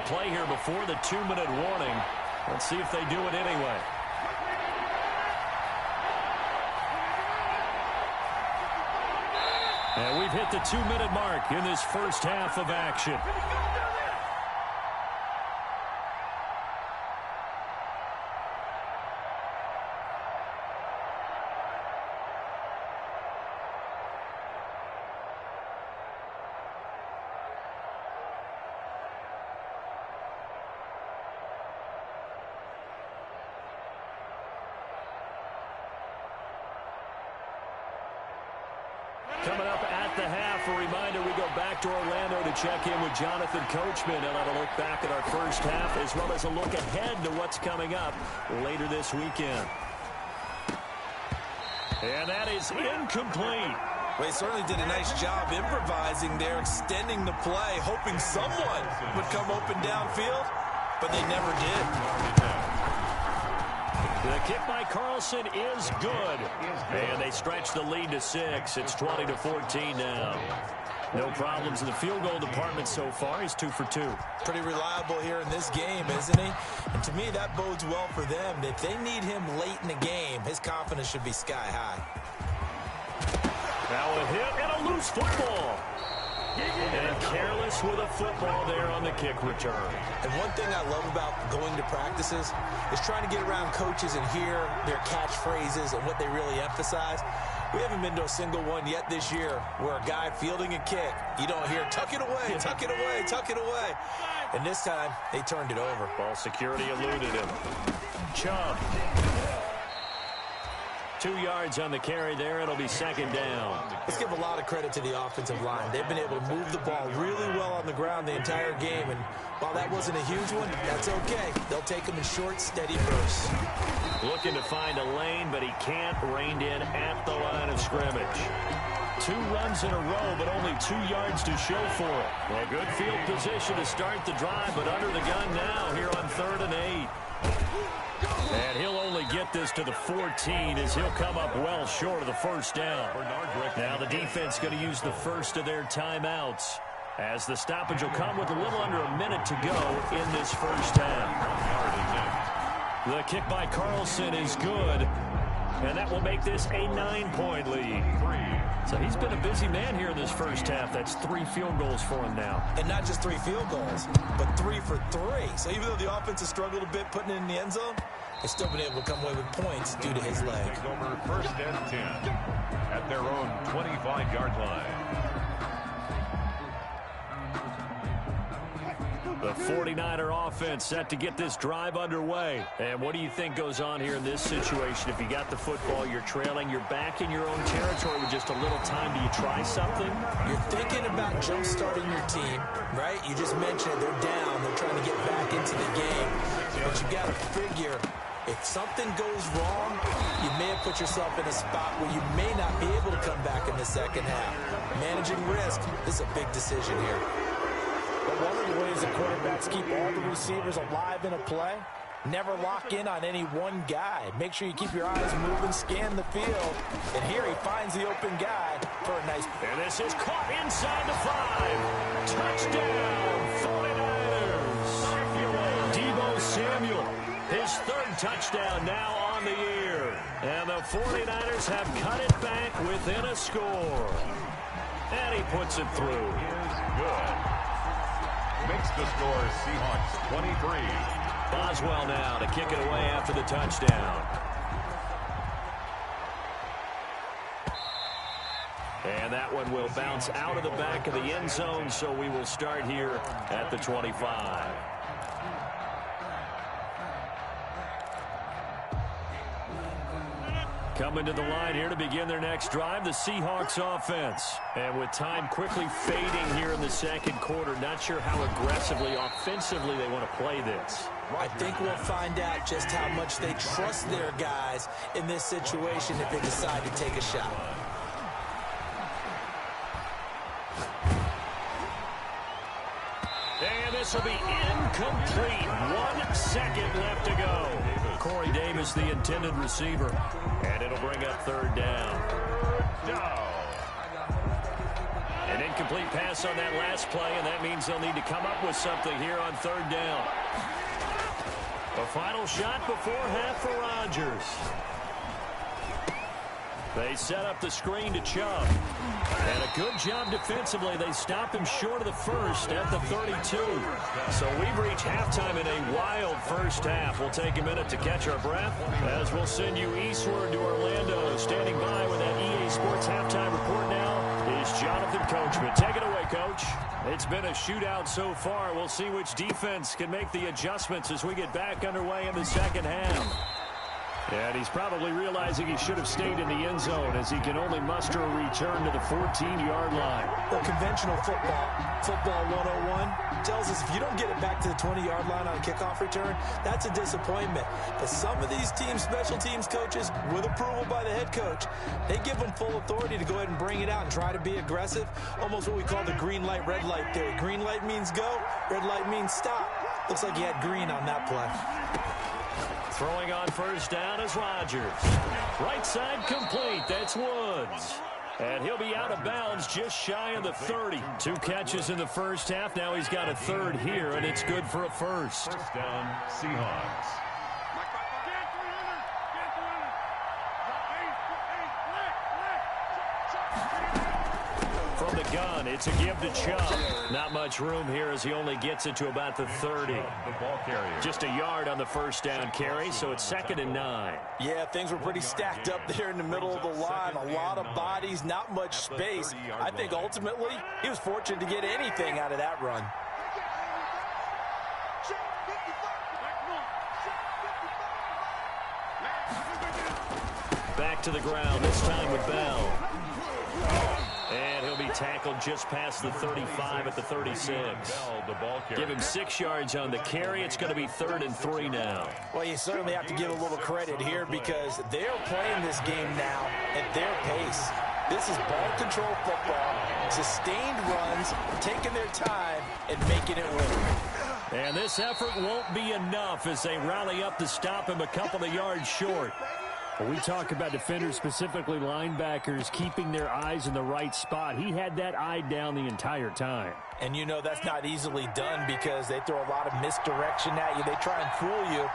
play here before the 2-minute warning. Let's see if they do it anyway. And we've hit the 2-minute mark in this first half of action. Coming up at the half, a reminder, we go back to Orlando to check in with Jonathan Coachman. He'll have a look back at our first half as well as a look ahead to what's coming up later this weekend. And that is incomplete. Well, he certainly did a nice job improvising there, extending the play, hoping someone would come open downfield, but they never did. The kick by Carlson is good. And they stretch the lead to 6. It's 20-14 now. No problems in the field goal department so far. He's 2 for 2. Pretty reliable here in this game, isn't he? And to me, that bodes well for them. If they need him late in the game, his confidence should be sky high. Now a hit and a loose football. And careless with a football there on the kick return. And one thing I love about going to practices is trying to get around coaches and hear their catchphrases and what they really emphasize. We haven't been to a single one yet this year where a guy fielding a kick, you don't hear, tuck it away, tuck it away, tuck it away. And this time, they turned it over. Ball security eluded him. Chubb. 2 yards on the carry there. It'll be second down. Let's give a lot of credit to the offensive line. They've been able to move the ball really well on the ground the entire game. And while that wasn't a huge one, that's okay. They'll take them in short, steady bursts. Looking to find a lane, but he can't. Reined in at the line of scrimmage. 2 runs in a row, but only 2 yards to show for it. Well, good field position to start the drive, but under the gun now here on 3rd and 8. And he'll only get this to the 14 as he'll come up well short of the first down. Now the defense going to use the first of their timeouts as the stoppage will come with a little under a minute to go in this first half. The kick by Carlson is good, and that will make this a 9-point lead. So he's been a busy man here in this first half. That's 3 field goals for him now. And not just 3 field goals, but 3 for 3. So even though the offense has struggled a bit putting it in the end zone, they've still been able to come away with points due to his leg. Over 1st and 10 at their own 25-yard line. The 49er offense set to get this drive underway. And what do you think goes on here in this situation? If you got the football, you're trailing, you're back in your own territory with just a little time. Do you try something? You're thinking about jump-starting your team, right? You just mentioned they're down. They're trying to get back into the game. But you got to figure, if something goes wrong, you may have put yourself in a spot where you may not be able to come back in the second half. Managing risk, this is a big decision here. But one of the ways that quarterbacks keep all the receivers alive in a play, never lock in on any one guy. Make sure you keep your eyes moving, scan the field. And here he finds the open guy for a nice... And this is caught inside the 5. Touchdown, 49ers. Deebo Samuel, his 3rd touchdown now on the year. And the 49ers have cut it back within a score. And he puts it through. Good. Makes the score Seahawks 23. Boswell now to kick it away after the touchdown. And that one will bounce out of the back of the end zone, so we will start here at the 25. Coming to the line here to begin their next drive, the Seahawks offense. And with time quickly fading here in the second quarter, not sure how aggressively, offensively they want to play this. I think we'll find out just how much they trust their guys in this situation if they decide to take a shot. And this will be incomplete. 1 second left to go. Corey Davis, the intended receiver. And it'll bring up 3rd down. No. An incomplete pass on that last play, and that means they'll need to come up with something here on third down. The final shot before half for Rodgers. They set up the screen to Chubb. And a good job defensively. They stop him short of the first at the 32. So we've reached halftime in a wild first half. We'll take a minute to catch our breath as we'll send you eastward to Orlando. Standing by with that EA Sports halftime report now is Jonathan Coachman. Take it away, Coach. It's been a shootout so far. We'll see which defense can make the adjustments as we get back underway in the second half. And he's probably realizing he should have stayed in the end zone as he can only muster a return to the 14-yard line. Well, conventional football 101, tells us if you don't get it back to the 20-yard line on a kickoff return, that's a disappointment. But some of these teams, special teams coaches, with approval by the head coach, they give them full authority to go ahead and bring it out and try to be aggressive. Almost what we call the green light, red light theory. Green light means go, red light means stop. Looks like he had green on that play. Throwing on first down is Rodgers. Right side complete. That's Woods. And he'll be out of bounds just shy of the 30. 2 catches in the first half. Now he's got a third here, and it's good for a first. First down, Seahawks. From the gun, it's a give to Chubb. Not much room here as he only gets it to about the 30. The ball carrier. Just a yard on the first down carry, so it's 2nd and 9. Yeah, things were pretty stacked up there in the middle of the line. A lot of bodies, not much space. I think ultimately he was fortunate to get anything out of that run. Back to the ground, this time with Bell. And he'll be tackled just past the 35 at the 36. Give him 6 yards on the carry. It's going to be 3rd and 3 now. Well, you certainly have to give a little credit here because they're playing this game now at their pace. This is ball control football, sustained runs, taking their time, and making it work. And this effort won't be enough as they rally up to stop him a couple of yards short. When we talk about defenders, specifically linebackers, keeping their eyes in the right spot, he had that eye down the entire time. And you know that's not easily done because they throw a lot of misdirection at you. They try and fool you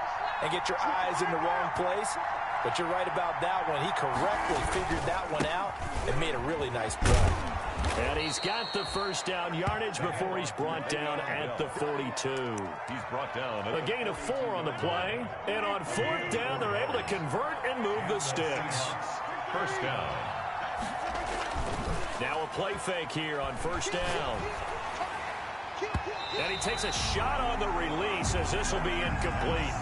and get your eyes in the wrong place. But you're right about that one. He correctly figured that one out and made a really nice play. And he's got the first down yardage before he's brought down at the 42. He's brought down. A gain of 4 on the play. And on 4th down, they're able to convert and move the sticks. First down. Now a play fake here on first down. And he takes a shot on the release as this will be incomplete.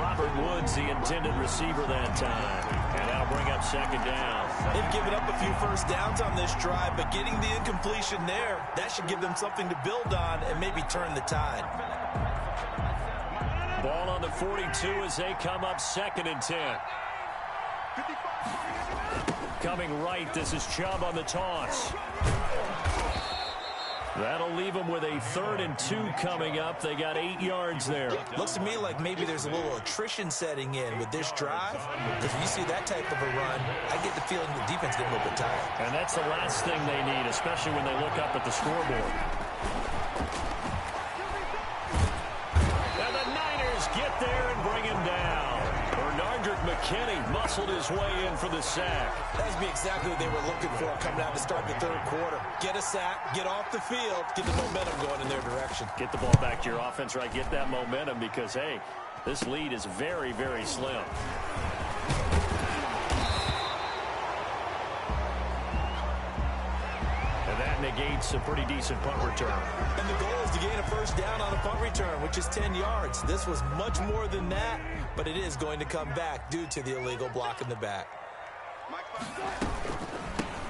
Robert Woods, the intended receiver that time. And that'll bring up 2nd down. They've given up a few first downs on this drive, but getting the incompletion there, that should give them something to build on and maybe turn the tide. Ball on the 42 as they come up 2nd and 10. Coming right, this is Chubb on the toss. That'll leave them with a 3rd and 2 coming up. They got 8 yards there. Looks to me like maybe there's a little attrition setting in with this drive. If you see that type of a run, I get the feeling the defense getting a little bit tired. And that's the last thing they need, especially when they look up at the scoreboard. And the Niners get there and bring him down. Bernardrick McKinney muscled his way in for the sack. That would be exactly what they were looking for coming out to start the 3rd quarter. Get a sack, get off the field, get the momentum going in their direction. Get the ball back to your offense, right? Get that momentum because, hey, this lead is very, very slim. And that negates a pretty decent punt return. And the goal is to gain a first down on a punt return, which is 10 yards. This was much more than that, but it is going to come back due to the illegal block in the back.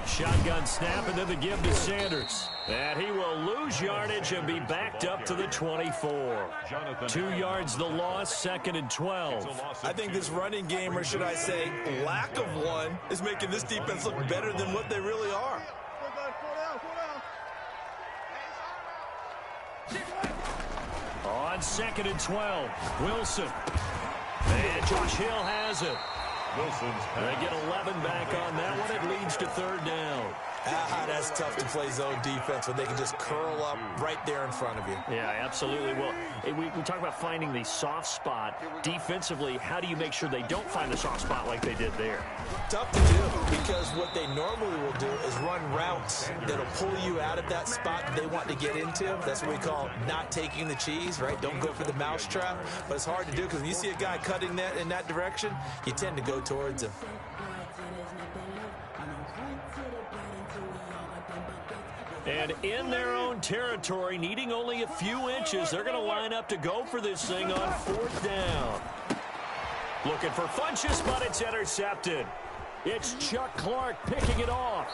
Shotgun snap and then the give to Sanders. And he will lose yardage and be backed up to the 24. 2 yards the loss, 2nd and 12. I think this running game, or should I say lack of one, is making this defense look better than what they really are. On 2nd and 12, Wilson. And Josh Hill has it. Wilson's They get 11 back on that one. It leads to 3rd down. That's tough to play zone defense when they can just curl up right there in front of you. Yeah, absolutely. Well, we talk about finding the soft spot. Defensively, how do you make sure they don't find the soft spot like they did there? Tough to do, because what they normally will do is run routes that'll pull you out of that spot that they want to get into. That's what we call not taking the cheese, right? Don't go for the mousetrap. But it's hard to do because when you see a guy cutting that in that direction, you tend to go towards him. And in their own territory, needing only a few inches, they're going to line up to go for this thing on 4th down. Looking for Funchess, but it's intercepted. It's Chuck Clark picking it off.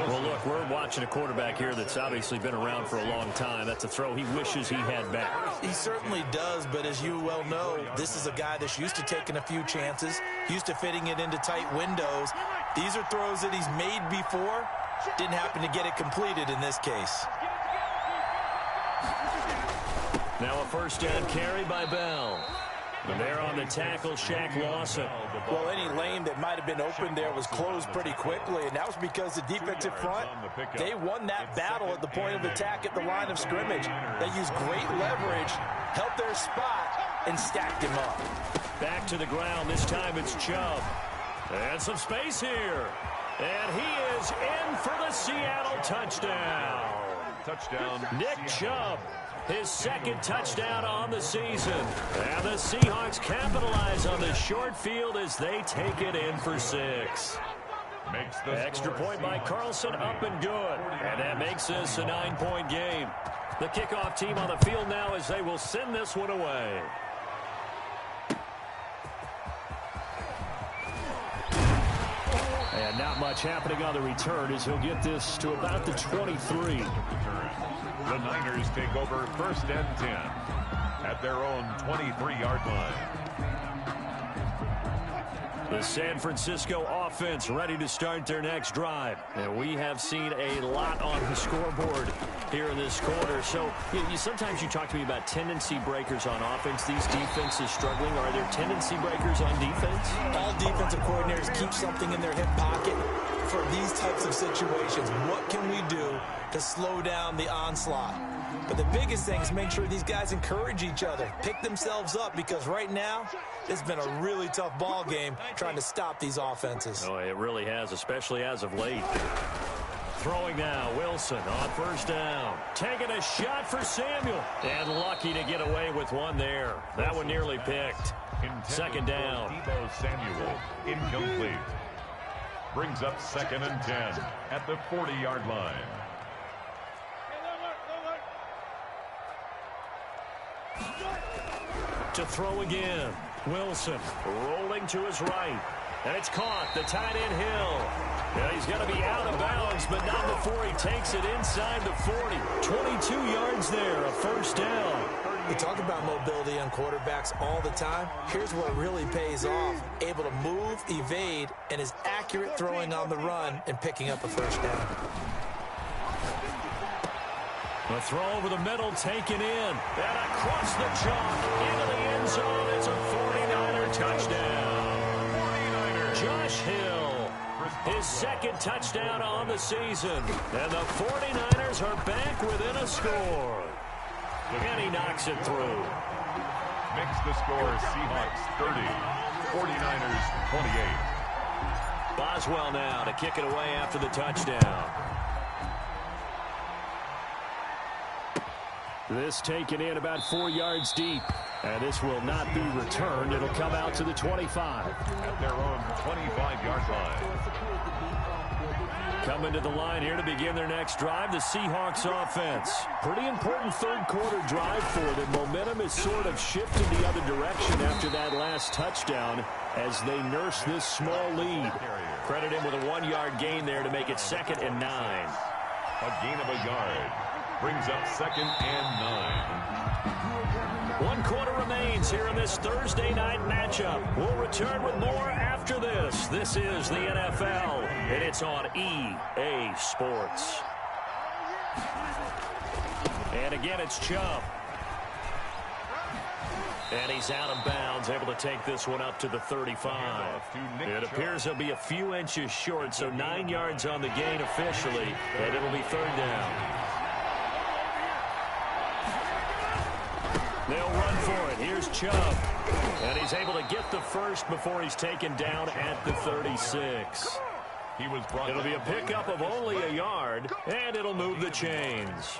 Well, look, we're watching a quarterback here that's obviously been around for a long time. That's a throw he wishes he had back. He certainly does, but as you well know, this is a guy that's used to taking a few chances, used to fitting it into tight windows. These are throws that he's made before. Didn't happen to get it completed in this case. Now a 1st down carry by Bell. And there on the tackle, Shaq Lawson. Well, any lane that might have been open there was closed pretty quickly, and that was because the defensive front, they won that battle at the point of attack at the line of scrimmage. They used great leverage, helped their spot, and stacked him up. Back to the ground. This time it's Chubb. And some space here. And he is in for the Seattle touchdown. Touchdown. Nick Chubb, his 2nd touchdown on the season. And the Seahawks capitalize on the short field as they take it in for 6. Makes the extra point by Carlson, up and good. And that makes this a 9-point game. The kickoff team on the field now as they will send this one away. And not much happening on the return as he'll get this to about the 23. The Niners take over 1st and 10 at their own 23-yard line. The San Francisco offense ready to start their next drive. And we have seen a lot on the scoreboard here in this quarter. So sometimes you talk to me about tendency breakers on offense. These defenses struggling. Are there tendency breakers on defense? All defensive coordinators keep something in their hip pocket for these types of situations. What can we do to slow down the onslaught? But the biggest thing is make sure these guys encourage each other, pick themselves up, because right now it's been a really tough ball game trying to stop these offenses. Oh, it really has, especially as of late. Throwing now, Wilson on 1st down. Taking a shot for Samuel. And lucky to get away with one there. That one nearly picked. 2nd down. Deebo Samuel, incomplete. Brings up 2nd and 10 at the 40-yard line. To throw again. Wilson rolling to his right. And it's caught. The tight end Hill. Yeah, he's going to be out of bounds, but not before he takes it inside the 40. 22 yards there, a 1st down. We talk about mobility on quarterbacks all the time. Here's where it really pays off. Able to move, evade, and is accurate throwing on the run and picking up a 1st down. A throw over the middle, taken in. And across the chalk into the end zone. It's a 49er touchdown. 49er. Josh Hill, his 2nd touchdown on the season. And the 49ers are back within a score. And he knocks it through. Makes the score Seahawks 30, 49ers 28. Boswell now to kick it away after the touchdown. This taken in about 4 yards deep. And this will not be returned. It'll come out to the 25. At their own 25-yard line. Coming to the line here to begin their next drive, the Seahawks offense. Pretty important 3rd quarter drive for them. Momentum is sort of shifted the other direction after that last touchdown as they nurse this small lead. Credit him with a 1-yard gain there to make it 2nd and 9. A gain of a yard. Brings up 2nd and 9. 1 quarter remains here in this Thursday night matchup. We'll return with more after this. This is the NFL, and it's on EA Sports. And again, it's Chubb. And he's out of bounds, able to take this one up to the 35. It appears he'll be a few inches short, so 9 yards on the gain officially, and it'll be third down. They'll run for it. Here's Chubb. And he's able to get the first before he's taken down at the 36. It'll be a pickup of only a yard, and it'll move the chains.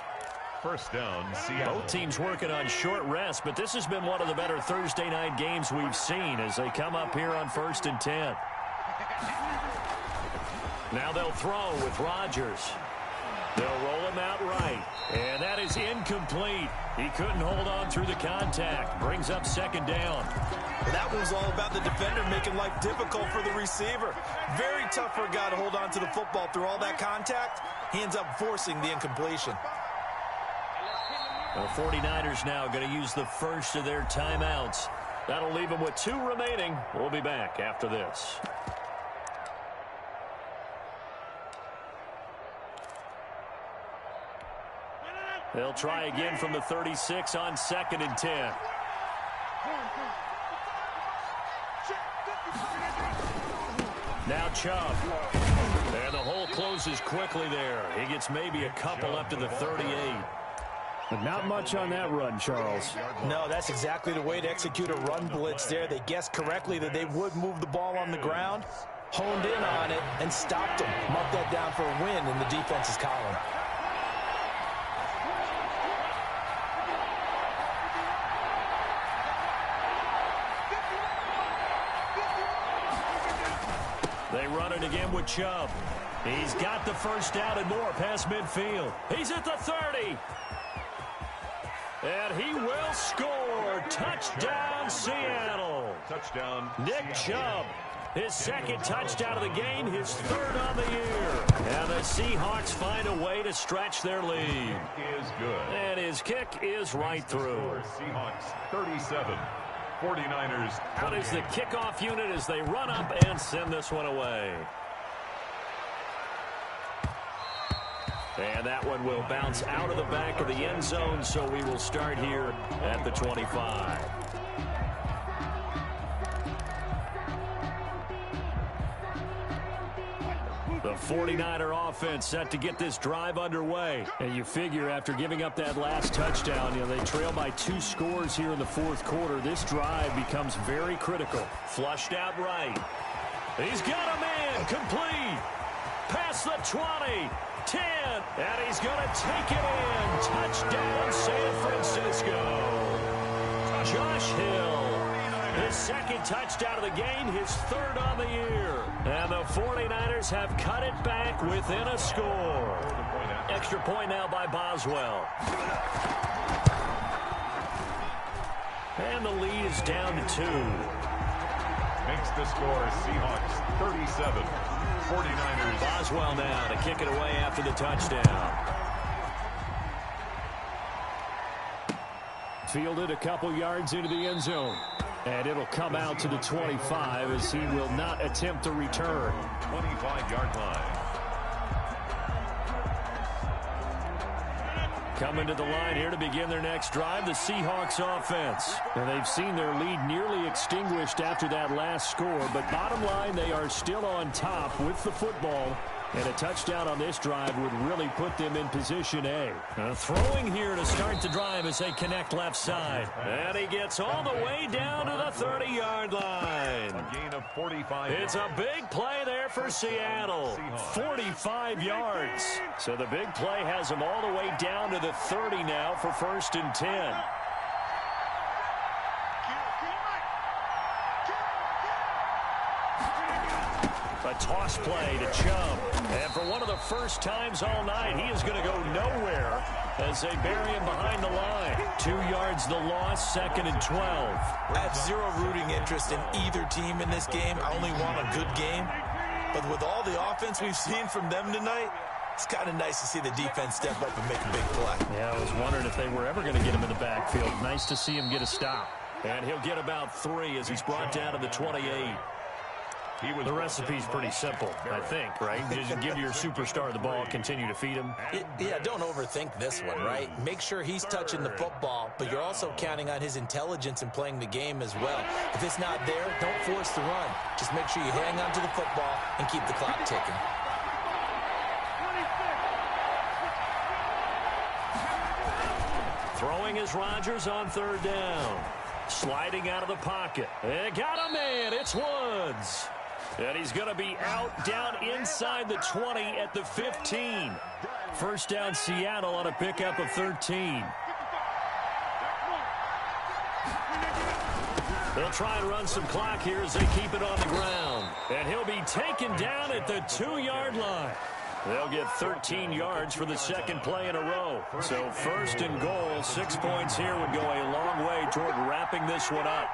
First down, Seattle. Both teams working on short rest, but this has been one of the better Thursday night games we've seen as they come up here on 1st and 10. Now they'll throw with Rodgers. They'll roll him out right, and that is incomplete. He couldn't hold on through the contact. Brings up second down. That was all about the defender making life difficult for the receiver. Very tough for a guy to hold on to the football through all that contact. He ends up forcing the incompletion. The 49ers now going to use the first of their timeouts. That'll leave them with 2 remaining. We'll be back after this. They'll try again from the 36 on 2nd and 10. Now Chubb. And the hole closes quickly there. He gets maybe a couple up to the 38. But not much on that run, Charles. No, that's exactly the way to execute a run blitz there. They guessed correctly that they would move the ball on the ground, honed in on it, and stopped them. Mark that down for a win in the defense's column. They run it again with Chubb. He's got the first down and more past midfield. He's at the 30. And he will score. Touchdown, Seattle. Touchdown, Nick Chubb. His second touchdown of the game, his 3rd on the year. And the Seahawks find a way to stretch their lead. is good. And his kick is right through. Seahawks 37. 49ers. Out is the kickoff unit as they run up and send this one away. And that one will bounce out of the back of the end zone, so we will start here at the 25. The 49er offense set to get this drive underway. And you figure after giving up that last touchdown, they trail by 2 scores here in the 4th quarter. This drive becomes very critical. Flushed out right. He's got a man complete. Past the 20. 10. And he's going to take it in. Touchdown, San Francisco. Josh Hill. His second touchdown of the game, his 3rd on the year. And the 49ers have cut it back within a score. Extra point now by Boswell. And the lead is down to 2. Makes the score Seahawks 37. 49ers. Boswell now to kick it away after the touchdown. Fielded a couple yards into the end zone. And it'll come out to the 25 as he will not attempt to return. 25-yard line. Coming to the line here to begin their next drive, the Seahawks offense. And they've seen their lead nearly extinguished after that last score, but bottom line, they are still on top with the football. And a touchdown on this drive would really put them in position A. Throwing here to start the drive as they connect left side. And he gets all the way down to the 30-yard line. A gain of 45. It's a big play there for Seattle. 45 yards. So the big play has them all the way down to the 30 now for 1st and 10. A toss play to Chubb. And for one of the first times all night, he is going to go nowhere as they bury him behind the line. 2 yards the loss, 2nd and 12. I have zero rooting interest in either team in this game. I only want a good game. But with all the offense we've seen from them tonight, it's kind of nice to see the defense step up and make a big play. Yeah, I was wondering if they were ever going to get him in the backfield. Nice to see him get a stop. And he'll get about 3 as he's brought down to the 28. The recipe's pretty simple, I think, right? Just give your superstar the ball, continue to feed him. Yeah, don't overthink this one, right? Make sure he's touching the football, but you're also counting on his intelligence in playing the game as well. If it's not there, don't force the run. Just make sure you hang on to the football and keep the clock ticking. Throwing is Rodgers on third down. Sliding out of the pocket. They got a man. It's Woods. And he's going to be out down inside the 20 at the 15. First down Seattle on a pickup of 13. They'll try and run some clock here as they keep it on the ground. And he'll be taken down at the 2-yard line. They'll get 13 yards for the second play in a row. So first and goal, 6 points here would go a long way toward wrapping this one up.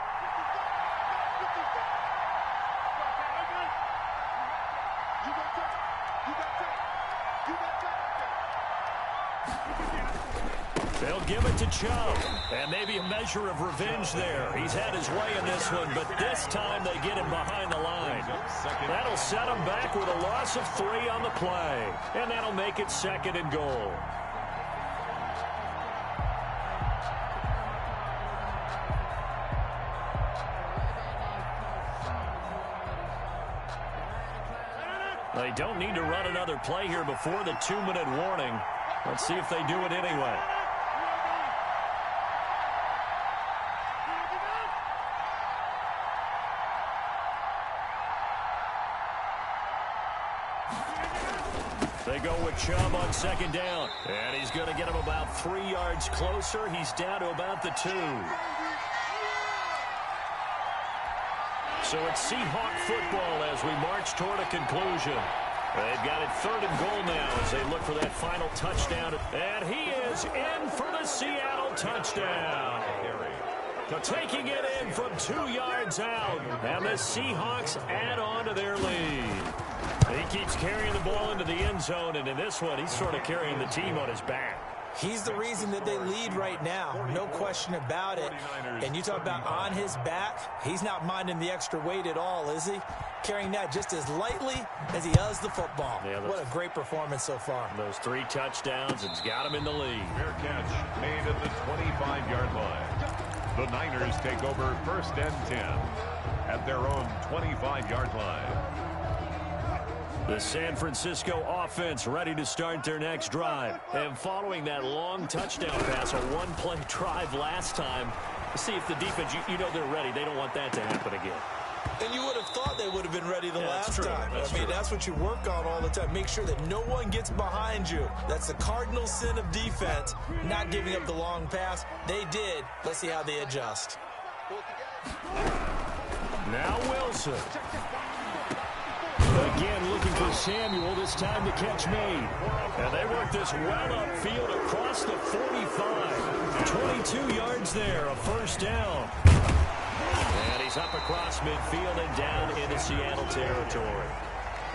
They'll give it to Chubb. And maybe a measure of revenge there. He's had his way in this one, but this time they get him behind the line. That'll set him back with a loss of 3 on the play. And that'll make it second and goal. They don't need to run another play here before the 2-minute warning. Let's see if they do it anyway. They go with Chubb on second down. And he's going to get him about 3 yards closer. He's down to about the 2. So it's Seahawk football as we march toward a conclusion. They've got it third and goal now as they look for that final touchdown. And he is in for the Seattle touchdown. Taking it in from 2 yards out. And the Seahawks add on to their lead. He keeps carrying the ball into the end zone, and in this one, he's sort of carrying the team on his back. He's the reason that they lead right now. No question about it. And you talk about on his back, he's not minding the extra weight at all, is he? Carrying that just as lightly as he does the football. Yeah, what a great performance so far. Those 3 touchdowns, it's got him in the lead. Fair catch made at the 25-yard line. The Niners take over first and 10 at their own 25-yard line. The San Francisco offense ready to start their next drive. And following that long touchdown pass, a one-play drive last time, see if the defense, you know they're ready. They don't want that to happen again. And you would have thought they would have been ready the last time. I mean, that's what you work on all the time. Make sure that no one gets behind you. That's the cardinal sin of defense, not giving up the long pass. They did. Let's see how they adjust. Now Wilson. Again, looking for Samuel, this time the catch made. And they work this well upfield across the 45. 22 yards there, a first down. And he's up across midfield and down into Seattle territory.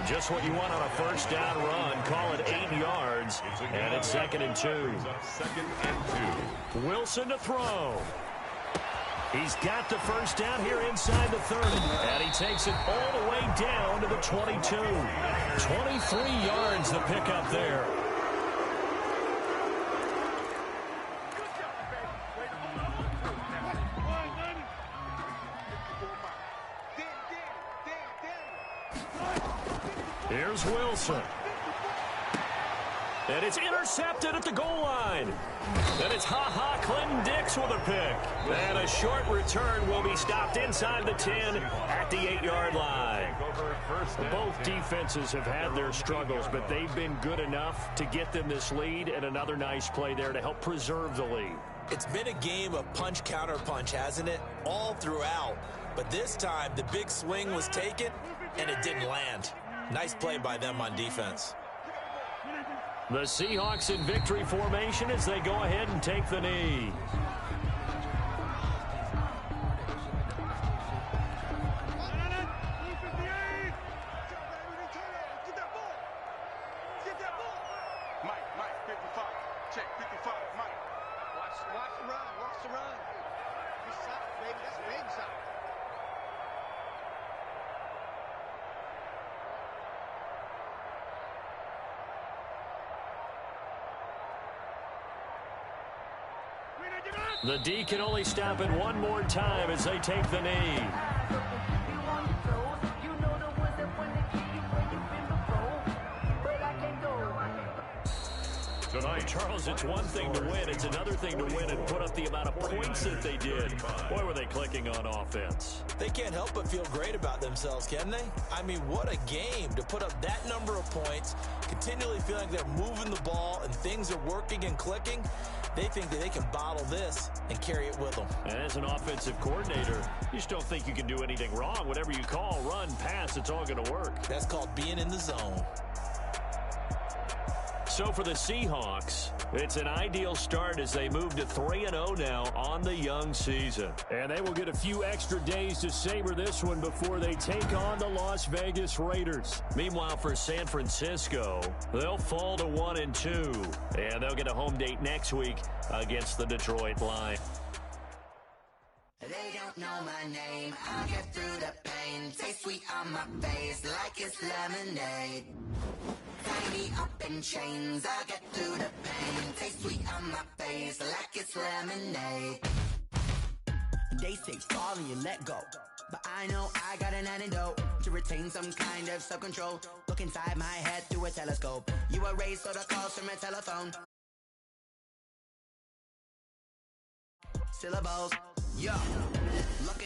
Just what you want on a first down run. Call it 8 yards. And it's second and 2. Wilson to throw. He's got the first down here inside the 30. And he takes it all the way down to the 22. 23 yards the pickup there. Here's Wilson. And it's intercepted at the goal line. And it's Clinton Dix with a pick. And a short return will be stopped inside the 10 at the 8-yard line. Both defenses have had their struggles, but they've been good enough to get them this lead, and another nice play there to help preserve the lead. It's been a game of punch-counter-punch, hasn't it? All throughout. But this time, the big swing was taken, and it didn't land. Nice play by them on defense. The Seahawks in victory formation as they go ahead and take the knee. The D can only stop it one more time as they take the knee. Tonight, Charles, it's one thing to win. It's another thing to win and put up the amount of points that they did. Boy, were they clicking on offense. They can't help but feel great about themselves, can they? I mean, what a game to put up that number of points, continually feeling they're moving the ball and things are working and clicking. They think that they can bottle this and carry it with them. And as an offensive coordinator, you just don't think you can do anything wrong. Whatever you call, run, pass, it's all going to work. That's called being in the zone. So for the Seahawks, it's an ideal start as they move to 3-0 now on the young season. And they will get a few extra days to savor this one before they take on the Las Vegas Raiders. Meanwhile, for San Francisco, they'll fall to 1-2, and they'll get a home date next week against the Detroit Lions. They don't know my name, I'll get through the pain. Taste sweet on my face like it's lemonade. Tie me up in chains, I'll get through the pain. Taste sweet on my face like it's lemonade. They say fall and you let go, but I know I got an antidote to retain some kind of self-control. Look inside my head through a telescope. You erase all the calls from a telephone. Syllables, yo. Look